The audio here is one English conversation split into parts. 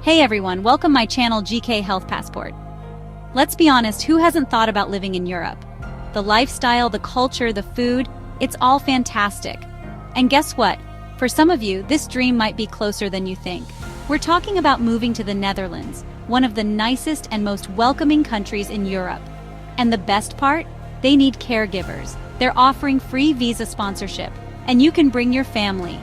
Hey everyone, welcome my channel GK Health Passport. Let's be honest, who hasn't thought about living in Europe? The lifestyle, the culture, the food, it's all fantastic. And guess what? For some of you, this dream might be closer than you think. We're talking about moving to the Netherlands, one of the nicest and most welcoming countries in Europe. And the best part? They need caregivers. They're offering free visa sponsorship, and you can bring your family.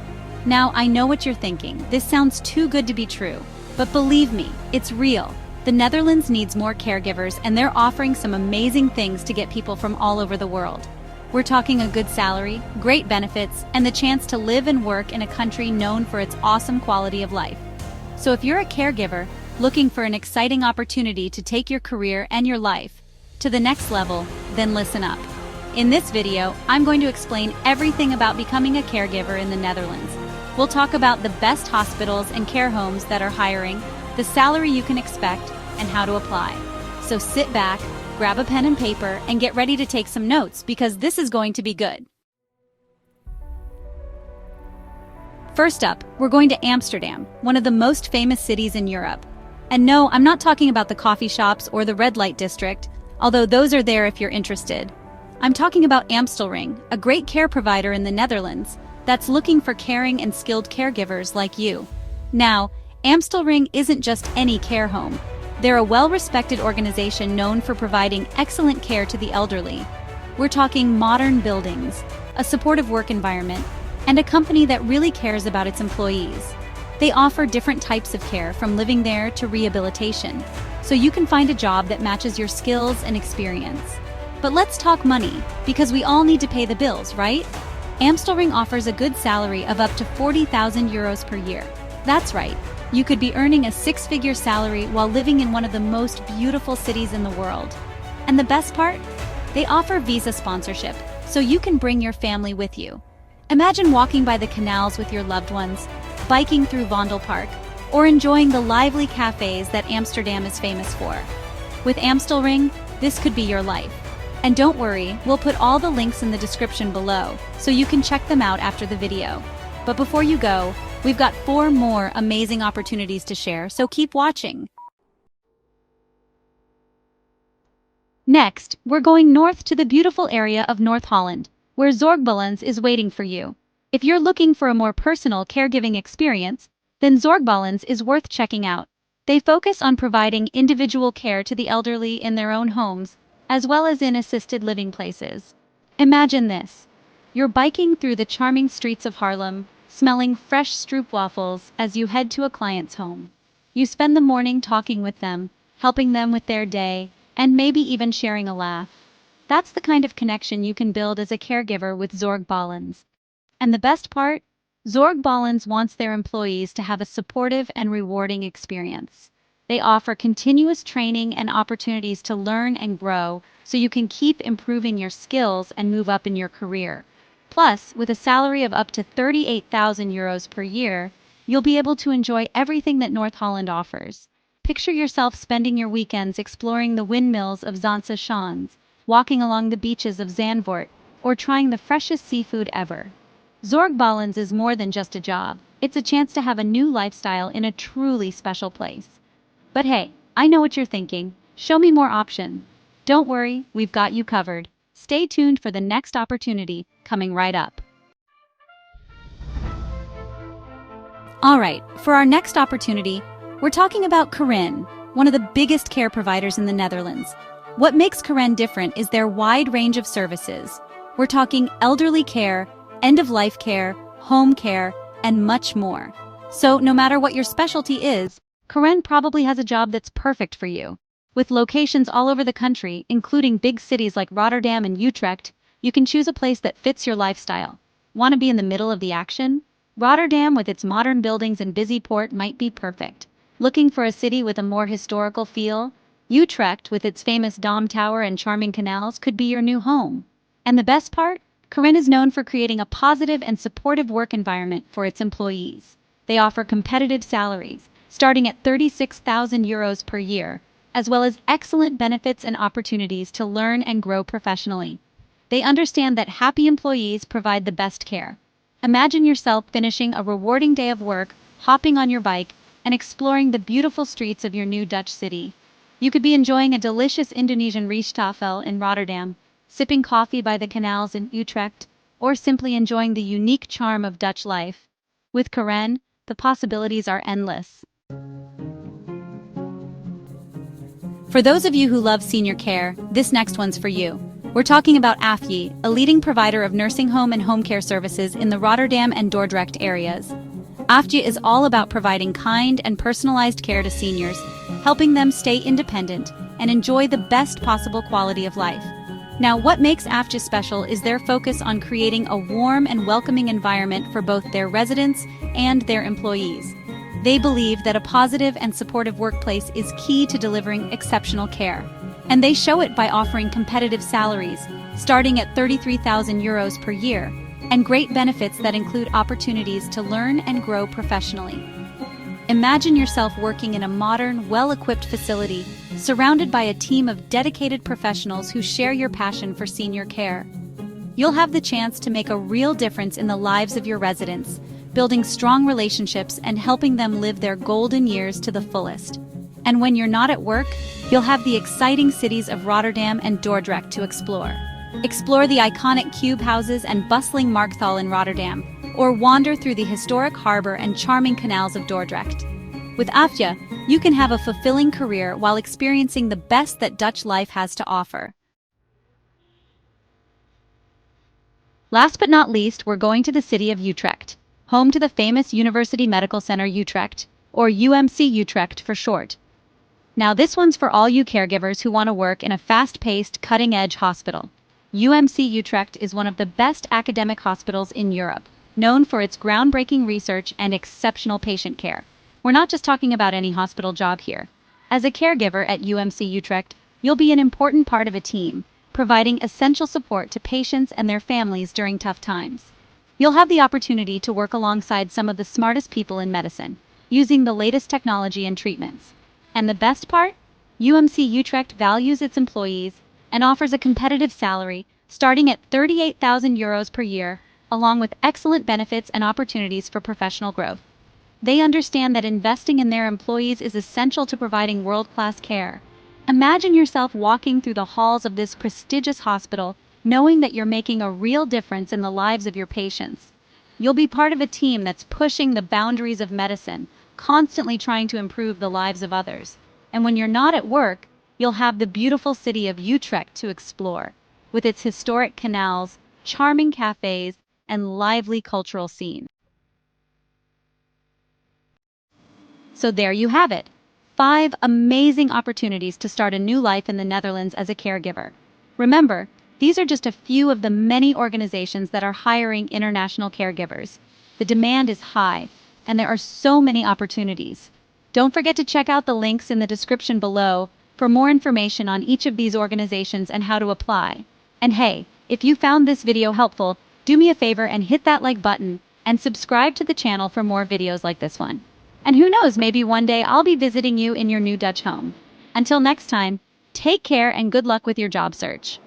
Now, I know what you're thinking. This sounds too good to be true. But believe me, it's real. The Netherlands needs more caregivers, and they're offering some amazing things to get people from all over the world. We're talking a good salary, great benefits, and the chance to live and work in a country known for its awesome quality of life. So if you're a caregiver looking for an exciting opportunity to take your career and your life to the next level, then listen up. In this video, I'm going to explain everything about becoming a caregiver in the Netherlands. We'll talk about the best hospitals and care homes that are hiring, the salary you can expect, and how to apply. So sit back, grab a pen and paper, and get ready to take some notes because this is going to be good. First up, we're going to Amsterdam, one of the most famous cities in Europe. And no, I'm not talking about the coffee shops or the red light district, although those are there if you're interested. I'm talking about Amstelring, a great care provider in the Netherlands that's looking for caring and skilled caregivers like you. Now, Amstelring isn't just any care home. They're a well-respected organization known for providing excellent care to the elderly. We're talking modern buildings, a supportive work environment, and a company that really cares about its employees. They offer different types of care, from living there to rehabilitation, so you can find a job that matches your skills and experience. But let's talk money, because we all need to pay the bills, right? Amstelring offers a good salary of up to 40,000 euros per year. That's right, you could be earning a six-figure salary while living in one of the most beautiful cities in the world. And the best part? They offer visa sponsorship, so you can bring your family with you. Imagine walking by the canals with your loved ones, biking through Vondelpark, or enjoying the lively cafes that Amsterdam is famous for. With Amstelring, this could be your life. And don't worry, we'll put all the links in the description below, so you can check them out after the video. But before you go, we've got 4 more amazing opportunities to share, so keep watching. Next, we're going north to the beautiful area of North Holland, where Zorgbalans is waiting for you. If you're looking for a more personal caregiving experience, then Zorgbalans is worth checking out. They focus on providing individual care to the elderly in their own homes, as well as in assisted living places. Imagine this. You're biking through the charming streets of Haarlem, smelling fresh stroopwafels as you head to a client's home. You spend the morning talking with them, helping them with their day, and maybe even sharing a laugh. That's the kind of connection you can build as a caregiver with Zorgbalans. And the best part? Zorgbalans wants their employees to have a supportive and rewarding experience. They offer continuous training and opportunities to learn and grow, so you can keep improving your skills and move up in your career. Plus, with a salary of up to 38,000 euros per year, you'll be able to enjoy everything that North Holland offers. Picture yourself spending your weekends exploring the windmills of Zaanse Schans, walking along the beaches of Zandvoort, or trying the freshest seafood ever. Zorgbalans is more than just a job. It's a chance to have a new lifestyle in a truly special place. But hey, I know what you're thinking. Show me more options. Don't worry, we've got you covered. Stay tuned for the next opportunity coming right up. Alright, for our next opportunity, we're talking about Careyn, one of the biggest care providers in the Netherlands. What makes Careyn different is their wide range of services. We're talking elderly care, end-of-life care, home care, and much more. So no matter what your specialty is, Careyn probably has a job that's perfect for you. With locations all over the country, including big cities like Rotterdam and Utrecht, you can choose a place that fits your lifestyle. Want to be in the middle of the action? Rotterdam, with its modern buildings and busy port, might be perfect. Looking for a city with a more historical feel? Utrecht, with its famous Dom Tower and charming canals, could be your new home. And the best part? Careyn is known for creating a positive and supportive work environment for its employees. They offer competitive salaries, starting at 36,000 euros per year, as well as excellent benefits and opportunities to learn and grow professionally. They understand that happy employees provide the best care. Imagine yourself finishing a rewarding day of work, hopping on your bike, and exploring the beautiful streets of your new Dutch city. You could be enjoying a delicious Indonesian rijsttafel in Rotterdam, sipping coffee by the canals in Utrecht, or simply enjoying the unique charm of Dutch life. With Careyn, the possibilities are endless. For those of you who love senior care, this next one's for you. We're talking about Aafje, a leading provider of nursing home and home care services in the Rotterdam and Dordrecht areas. Aafje is all about providing kind and personalized care to seniors, helping them stay independent and enjoy the best possible quality of life. Now, what makes Aafje special is their focus on creating a warm and welcoming environment for both their residents and their employees. They believe that a positive and supportive workplace is key to delivering exceptional care. And they show it by offering competitive salaries, starting at €33,000 per year, and great benefits that include opportunities to learn and grow professionally. Imagine yourself working in a modern, well-equipped facility, surrounded by a team of dedicated professionals who share your passion for senior care. You'll have the chance to make a real difference in the lives of your residents, building strong relationships and helping them live their golden years to the fullest. And when you're not at work, you'll have the exciting cities of Rotterdam and Dordrecht to explore. Explore the iconic cube houses and bustling Markthal in Rotterdam, or wander through the historic harbor and charming canals of Dordrecht. With Aafje, you can have a fulfilling career while experiencing the best that Dutch life has to offer. Last but not least, we're going to the city of Utrecht, home to the famous University Medical Center Utrecht, or UMC Utrecht for short. Now this one's for all you caregivers who want to work in a fast-paced, cutting-edge hospital. UMC Utrecht is one of the best academic hospitals in Europe, known for its groundbreaking research and exceptional patient care. We're not just talking about any hospital job here. As a caregiver at UMC Utrecht, you'll be an important part of a team, providing essential support to patients and their families during tough times. You'll have the opportunity to work alongside some of the smartest people in medicine, using the latest technology and treatments. And the best part? UMC Utrecht values its employees and offers a competitive salary starting at €38,000 per year, along with excellent benefits and opportunities for professional growth. They understand that investing in their employees is essential to providing world-class care. Imagine yourself walking through the halls of this prestigious hospital, knowing that you're making a real difference in the lives of your patients. You'll be part of a team that's pushing the boundaries of medicine, constantly trying to improve the lives of others. And when you're not at work, you'll have the beautiful city of Utrecht to explore, with its historic canals, charming cafes, and lively cultural scene. So there you have it. 5 amazing opportunities to start a new life in the Netherlands as a caregiver. Remember, these are just a few of the many organizations that are hiring international caregivers. The demand is high, and there are so many opportunities. Don't forget to check out the links in the description below for more information on each of these organizations and how to apply. And hey, if you found this video helpful, do me a favor and hit that like button and subscribe to the channel for more videos like this one. And who knows, maybe one day I'll be visiting you in your new Dutch home. Until next time, take care and good luck with your job search.